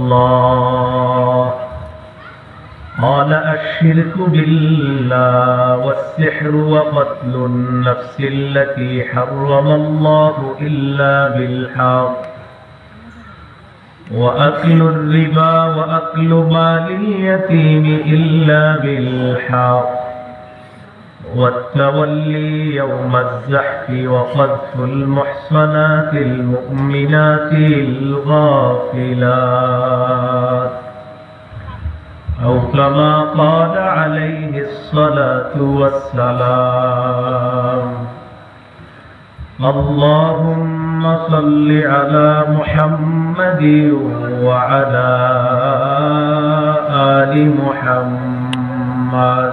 الله قال الشرك بالله والسحر وقتل النفس التي حرم الله إلا بالحق وأكل الربا وأكل مال اليتيم إلا بالحق والتولي يوم الزحف وقذف المحصنات المؤمنات الغافلات أو كما قال عليه الصلاة والسلام. اللهم صل على محمد وعلى آل محمد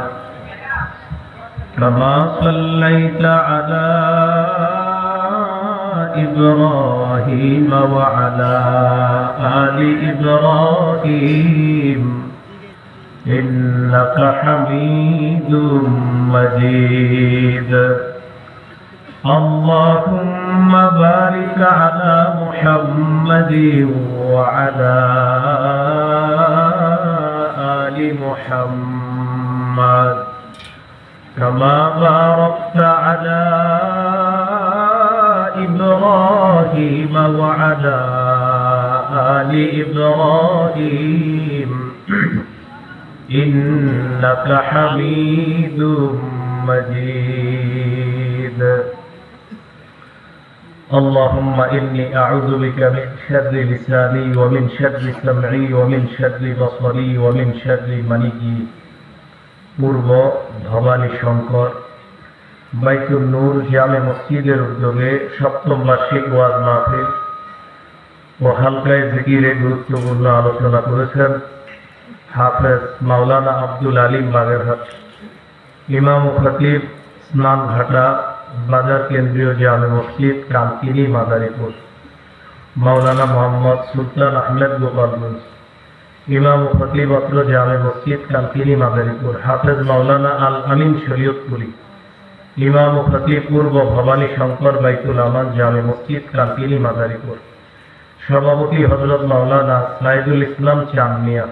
كما صليت على إبراهيم وعلى آل إبراهيم إنك حميد مجيد. اللهم بارك على محمد وعلى آل محمد كما باركت على إبراهيم وعلى آل إبراهيم إنك حميد مجيد. اللهم إني أعوذ بك من شر لساني ومن شر سمعي ومن شر بصري ومن شر مني. পূর্ব ভবানী শঙ্কর বাইতুল নূর জামে মসজিদের উদ্যোগে সপ্তম বার্ষিক ওয়াজ মাহফিল ও হালকায় জিকিরে গুরুত্বপূর্ণ আলোচনা করেছেন হাফেজ মাওলানা আব্দুল আলিম বাগেরহাট, ইমাম ও খতিব স্নানঘাটা বাজার কেন্দ্রীয় জামে মসজিদ কামকিনি মাদারীপুর, মাওলানা মোহাম্মদ সুলতান আহমেদ গোপালগঞ্জ, ইমাম ও খতিব অত্র জামে মসজিদ কামকিনি মাদারীপুর, হাফেজ মাওলানা আল আমিন শরীয়তপুরি, ইমাম ও খতিব পূর্ব ভবানী শঙ্কর বাইতুল আমান জামে মসজিদ কামকিনি মাদারীপুর, সভাপতি হযরত মাওলানা সাইদুল ইসলাম চাঁদমিয়া,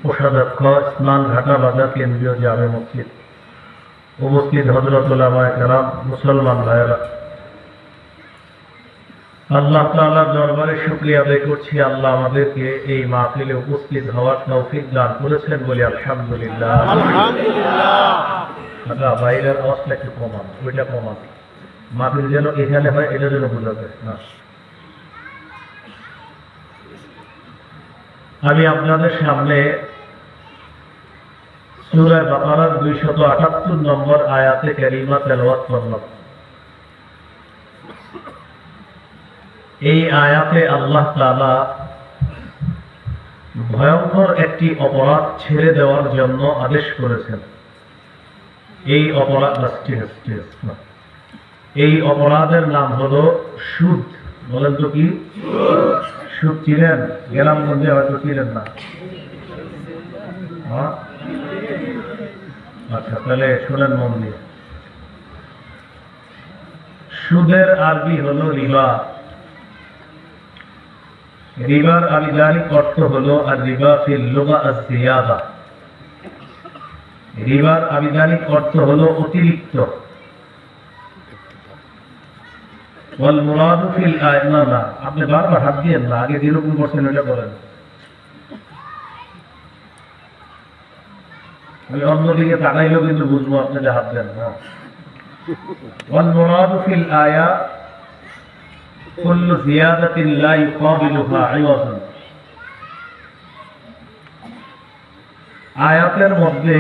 কোষাধ্যক্ষ স্নানঘাটা বাজার কেন্দ্রীয় জামে মসজিদ, উপস্থিত হযরত উলামায়ে কেরাম, মুসলমান ভাইয়েরা, আল্লাহ তাআলার দরবারে শুকরিয়া আদায় করছি। আল্লাহ আমাদেরকে এই মাহফিলে উপস্থিত হওয়ার তৌফিক দান করেছেন বলি আলহামদুলিল্লাহ। আল্লাহ বাইরের আওয়াজটা একটু কমান, ওইটা কমান, মাহফিল যেন এখানে হয় এটা যেন বোঝা যায় না। আমি আপনাদের সামনে সূরা বাকারার 278 নম্বর আয়াতে কারিমা তেলাওয়াত করলাম। এই আয়াতে আল্লাহ তাআলা ভয়ঙ্কর একটি অপরাধ ছেড়ে দেওয়ার জন্য আদেশ করেছেন। এই অপরাধ এই অপরাধের নাম হলো সুদ। বলেন তো কি সুদ? চিনেন? গ্রামগঞ্জে হয়তো চিনেন না। আচ্ছা, তাহলে শোনেন মন দিয়ে। সুদের আরবি হলো রিবা। রিবার আবিধানিক অর্থ হলো আর রিবা ফিল লুগা আয-জিয়াদা। রিবার আবিধানিক অর্থ হলো অতিরিক্ত। ওয়াল মুরাদু ফিল আয়না, আপনি বারবার হাত দিয়েন না, আগে যেরকম করছেন ওটা বলেন। আমি অন্যদিকে তাকাইলেও কিন্তু বুঝবো আপনি যে হাত দেন না। ওয়াল মুরাদু ফিল আয়া কুল্লু জিয়াদাতিন লা ইউকাবিলুহা ইওয়াজুন। আয়াতের মধ্যে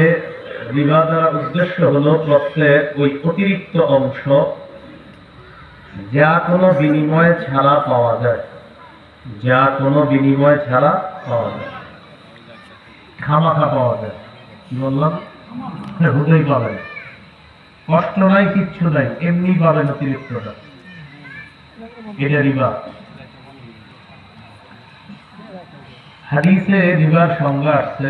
রিবা দ্বারা উদ্দেশ্য হলো প্রত্যেক ওই অতিরিক্ত অংশ যা কোনো বিনিময় ছাড়া পাওয়া যায়, যা কোনো বিনিময় ছাড়া পাওয়া যায়, খামাখা পাওয়া যায়। কি বললাম? হুদেই পাবেন, কষ্ট নাই, কিচ্ছু নাই, এমনি পাবেন অতিরিক্তটা, এটা রিবা। হাদিসে রিবার সংজ্ঞা আসছে